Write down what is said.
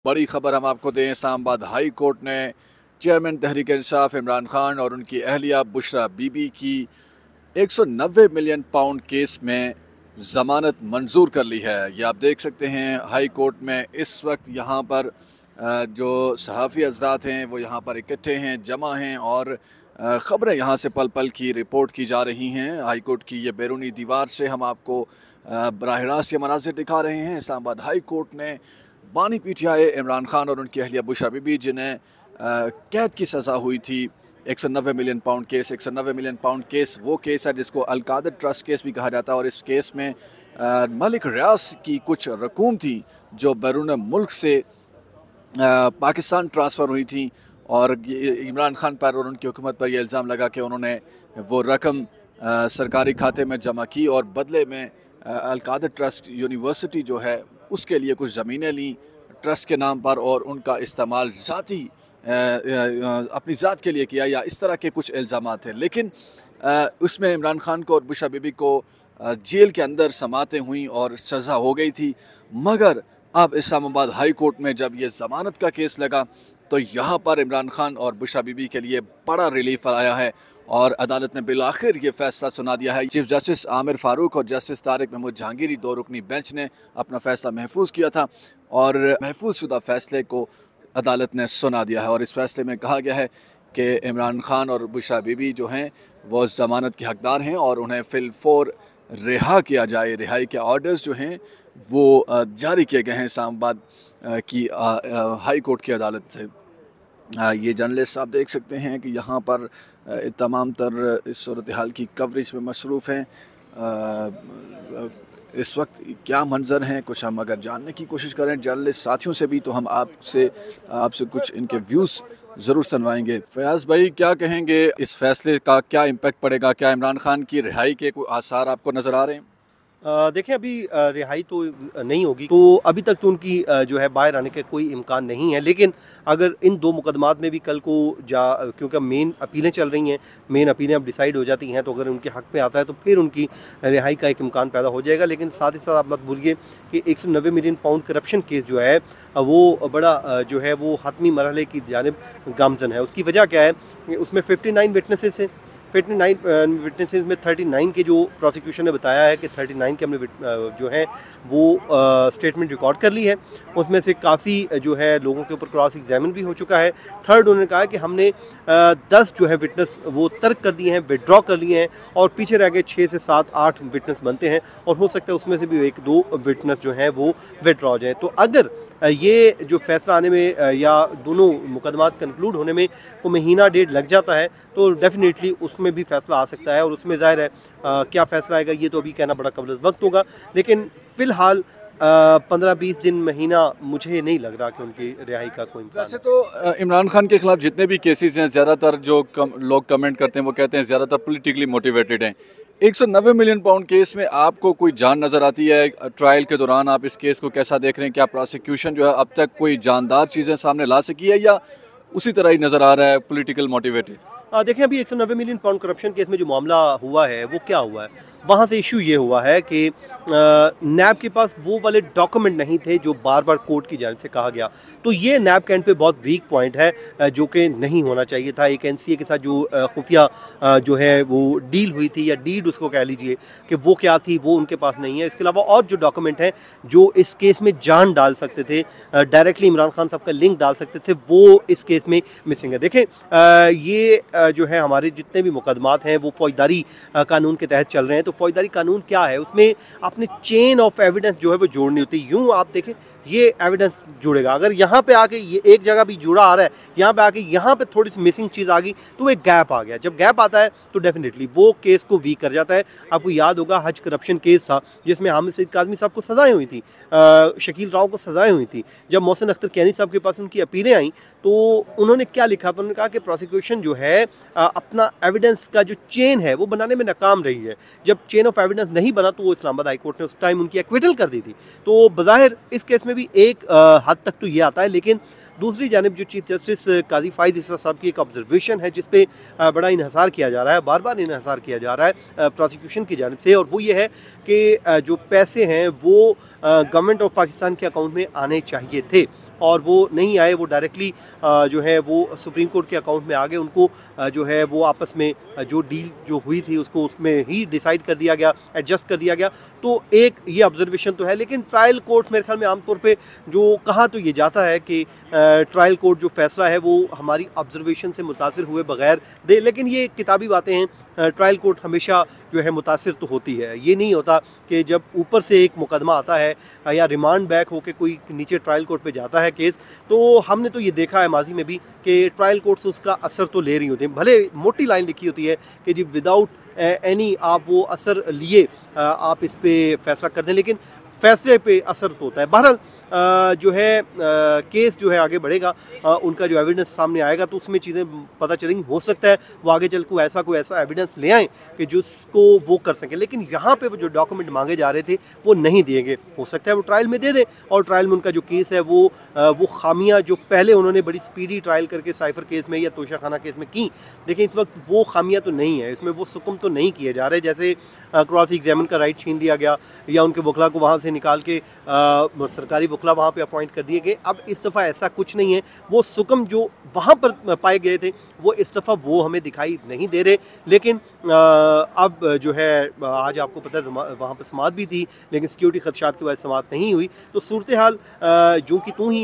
बड़ी खबर हम आपको दें, इस्लामाबाद हाई कोर्ट ने चेयरमैन तहरीक इंसाफ इमरान खान और उनकी अहलिया बुशरा बीबी की 190 मिलियन पाउंड केस में ज़मानत मंजूर कर ली है। ये आप देख सकते हैं हाई कोर्ट में इस वक्त यहाँ पर जो सहाफ़ी हज़रात हैं वो यहाँ पर इकट्ठे हैं, जमा हैं और ख़बरें यहाँ से पल पल की रिपोर्ट की जा रही हैं। हाई कोर्ट की ये बैरूनी दीवार से हम आपको बराह रास्त ये मनाज़िर दिखा रहे हैं। इस्लामाबाद हाई कोर्ट ने बानी पीटीआई इमरान खान और उनकी अहलिया बुशरा बीबी, जिन्हें कैद की सज़ा हुई थी, 190 million pound case. 190 million pound case वो केस है जिसको अलकादर ट्रस्ट केस भी कहा जाता है और इस केस में मलिक रियाज की कुछ रकूम थी जो बैरून मुल्क से पाकिस्तान ट्रांसफ़र हुई थी और इमरान खान पर और उनकी हुकूमत पर यह इल्ज़ाम लगा कि उन्होंने वो रकम सरकारी खाते में जमा की और बदले में अलकादर ट्रस्ट यूनिवर्सिटी जो है उसके लिए कुछ ज़मीनें ली ट्रस्ट के नाम पर और उनका इस्तेमाल ज़ाती अपनी ज़ात के लिए किया, या इस तरह के कुछ इल्ज़ामात थे। लेकिन उसमें इमरान खान को और बुशरा बीबी को जेल के अंदर समातें हुई और सज़ा हो गई थी। मगर अब इस्लामाबाद हाई कोर्ट में जब ये ज़मानत का केस लगा तो यहाँ पर इमरान खान और बुशरा बीबी के लिए बड़ा रिलीफ आया है और अदालत ने बिलाखिर ये फैसला सुना दिया है। चीफ जस्टिस आमिर फारूक और जस्टिस तारिक महमूद जहांगीरी दो रुकनी बेंच ने अपना फैसला महफूज किया था और महफूज शुदा फैसले को अदालत ने सुना दिया है और इस फैसले में कहा गया है कि इमरान खान और बुशरा बीबी जो हैं वो ज़मानत के हकदार हैं और उन्हें फिलफौर रिहा किया जाए। रिहाई के ऑर्डर्स जो हैं वो जारी किए गए हैं इस्लामाबाद की हाई कोर्ट की अदालत से। ये जर्नलिस्ट आप देख सकते हैं कि यहाँ पर तमाम तर इस सूरत हाल की कवरेज में मसरूफ़ हैं। इस वक्त क्या मंज़र हैं कुछ हम अगर जानने की कोशिश करें जर्नलिस्ट साथियों से भी तो हम आपसे कुछ इनके व्यूज़ ज़रूर सुनवाएंगे। फयाज़ भाई, क्या कहेंगे इस फैसले का, क्या इम्पेक्ट पड़ेगा? क्या इमरान खान की रिहाई के कोई आसार आपको नज़र आ रहे हैं? देखिए, अभी रिहाई तो नहीं होगी, तो अभी तक तो उनकी जो है बाहर आने का कोई इम्कान नहीं है। लेकिन अगर इन दो मुकदमात में भी कल को क्योंकि मेन अपीलें चल रही हैं, मेन अपीलें अब डिसाइड हो जाती हैं, तो अगर उनके हक़ में आता है तो फिर उनकी रिहाई का एक इम्कान पैदा हो जाएगा। लेकिन साथ ही साथ आप मत भूलिए कि 190 मिलियन पाउंड करप्शन केस जो है वो बड़ा जो है वो हतमी मरहले की जानिब गामज़न है। उसकी वजह क्या है? उसमें 59 विटनेसेस हैं। 59 विटनेसेस में 39 के जो प्रोसिक्यूशन ने बताया है कि 39 के हमने जो है वो स्टेटमेंट रिकॉर्ड कर ली है। उसमें से काफ़ी जो है लोगों के ऊपर क्रॉस एग्जामिन भी हो चुका है। थर्ड, उन्होंने कहा कि हमने 10 जो है विटनेस वो तर्क कर दिए हैं, विड्रॉ कर लिए हैं और पीछे रह गए 6 से 7 8 विटनेस बनते हैं और हो सकता है उसमें से भी 1-2 विटनेस जो हैं वो विड्रॉ हो जाए। तो अगर ये जो फैसला आने में या दोनों मुकदमात कंक्लूड होने में को महीना डेढ़ लग जाता है तो डेफिनेटली उसमें भी फैसला आ सकता है और उसमें ज़ाहिर है क्या फ़ैसला आएगा ये तो अभी कहना बड़ा कबल वक्त होगा। लेकिन फ़िलहाल 15-20 दिन, महीना मुझे नहीं लग रहा कि उनकी रिहाई का कोई इम्कान। वैसे तो इमरान खान के ख़िलाफ़ जितने भी केसेस हैं ज़्यादातर जो लोग कमेंट करते हैं वो कहते हैं ज़्यादातर पॉलिटिकली मोटिवेटेड हैं। 190 मिलियन पाउंड केस में आपको कोई जान नज़र आती है? ट्रायल के दौरान आप इस केस को कैसा देख रहे हैं? क्या प्रोसिक्यूशन जो है अब तक कोई जानदार चीज़ें सामने ला सकी है या उसी तरह ही नज़र आ रहा है पॉलिटिकल मोटिवेटेड? देखें, अभी 190 मिलियन पाउंड करप्शन केस में जो मामला हुआ है वो क्या हुआ है, वहाँ से इशू ये हुआ है कि नैब के पास वो वाले डॉक्यूमेंट नहीं थे जो बार बार कोर्ट की जानिब से कहा गया। तो ये नैब के एंड पे बहुत वीक पॉइंट है जो कि नहीं होना चाहिए था। एक एनसीए के साथ जो खुफिया जो है वो डील हुई थी या डीड उसको कह लीजिए कि वो क्या थी, वो उनके पास नहीं है। इसके अलावा और जो डॉक्यूमेंट हैं जो इस केस में जान डाल सकते थे, डायरेक्टली इमरान खान साहब का लिंक डाल सकते थे, वो इस केस में मिसिंग है। देखें, ये जो है हमारे जितने भी मुकदमात हैं वो फौजदारी कानून के तहत चल रहे हैं। तो फौजदारी कानून क्या है, उसमें आपने चेन ऑफ एविडेंस जो है वो जोड़नी होती है। यूँ आप देखें, ये एविडेंस जुड़ेगा, अगर यहाँ पे आके ये एक जगह भी जुड़ा आ रहा है, यहाँ पे आके यहाँ पे थोड़ी सी मिसिंग चीज़ आ गई तो एक गैप आ गया। जब गैप आता है तो डेफिनेटली वो केस को वीक कर जाता है। आपको याद होगा हज करप्शन केस था जिसमें हामिद सईद काज़मी साहब को सज़ाएँ हुई थी, शकील राव को सज़ाएँ हुई थी। जब मोहसिन अख्तर कैनी साहब के पास उनकी अपीलें आई तो उन्होंने क्या लिखा था? उन्होंने कहा कि प्रोसिक्यूशन जो है अपना एविडेंस का जो चेन है वो बनाने में नाकाम रही है। जब चेन ऑफ एविडेंस नहीं बना तो वो इस्लामाबाद हाई कोर्ट ने उस टाइम उनकी एक्विटल कर दी थी। तो बज़ाहिर इस केस में भी एक हद तक तो ये आता है। लेकिन दूसरी जानिब जो चीफ जस्टिस काजी फाइज ईसा साहब की एक ऑब्जर्वेशन है जिस पे बड़ा इन्हसार किया जा रहा है, बार बार इन्हसार किया जा रहा है प्रोसिक्यूशन की जानिब से, और वो ये है कि जो पैसे हैं वो गवर्नमेंट ऑफ पाकिस्तान के अकाउंट में आने चाहिए थे। और वो नहीं आए, वो डायरेक्टली जो है वो सुप्रीम कोर्ट के अकाउंट में आ गए। उनको जो है वो आपस में जो डील जो हुई थी उसको उसमें ही डिसाइड कर दिया गया, एडजस्ट कर दिया गया। तो एक ये ऑब्जर्वेशन तो है, लेकिन ट्रायल कोर्ट मेरे ख्याल में आमतौर पे जो कहा तो ये जाता है कि ट्रायल कोर्ट जो फैसला है वो हमारी ऑब्जर्वेशन से मुतासिर हुए बगैर दे, लेकिन ये किताबी बातें हैं। ट्रायल कोर्ट हमेशा जो है मुतासिर तो होती है। ये नहीं होता कि जब ऊपर से एक मुकदमा आता है या रिमांड बैक होकर कोई नीचे ट्रायल कोर्ट पे जाता है केस, तो हमने तो ये देखा है माजी में भी कि ट्रायल कोर्ट्स उसका असर तो ले रही होती हैं। भले मोटी लाइन लिखी होती है कि जी विदाउट एनी आप वो असर लिए आप इस पर फैसला कर दें, लेकिन फैसले पे असर तो होता है। बहरहाल जो है केस जो है आगे बढ़ेगा, उनका जो एविडेंस सामने आएगा तो उसमें चीज़ें पता चलेंगी। हो सकता है वो आगे चल को कोई ऐसा एविडेंस ले आएँ कि जिसको वो कर सकें, लेकिन यहाँ पे वो जो डॉक्यूमेंट मांगे जा रहे थे वो नहीं दिए गए। हो सकता है वो ट्रायल में दे दें और ट्रायल में उनका जो केस है वो खामियाँ जो पहले उन्होंने बड़ी स्पीडी ट्रायल करके साइफर केस में या तोशाखाना केस में की, देखिए इस वक्त वो खामियाँ तो नहीं है, इसमें वो सुकम तो नहीं किए जा रहे। जैसे क्रॉस एग्जामिन का राइट छीन लिया गया या उनके वकला को वहाँ से निकाल के सरकारी वकला वहाँ पे अपॉइंट कर दिए गए। अब इस दफ़ा ऐसा कुछ नहीं है, वो सुकम जो वहाँ पर पाए गए थे वो इस दफ़ा वो हमें दिखाई नहीं दे रहे। लेकिन अब जो है आज आपको पता है वहाँ पर समाअत भी थी, लेकिन सिक्योरिटी खदशात की वजह से समाअत नहीं हुई। तो सूरत हाल जो कि तू ही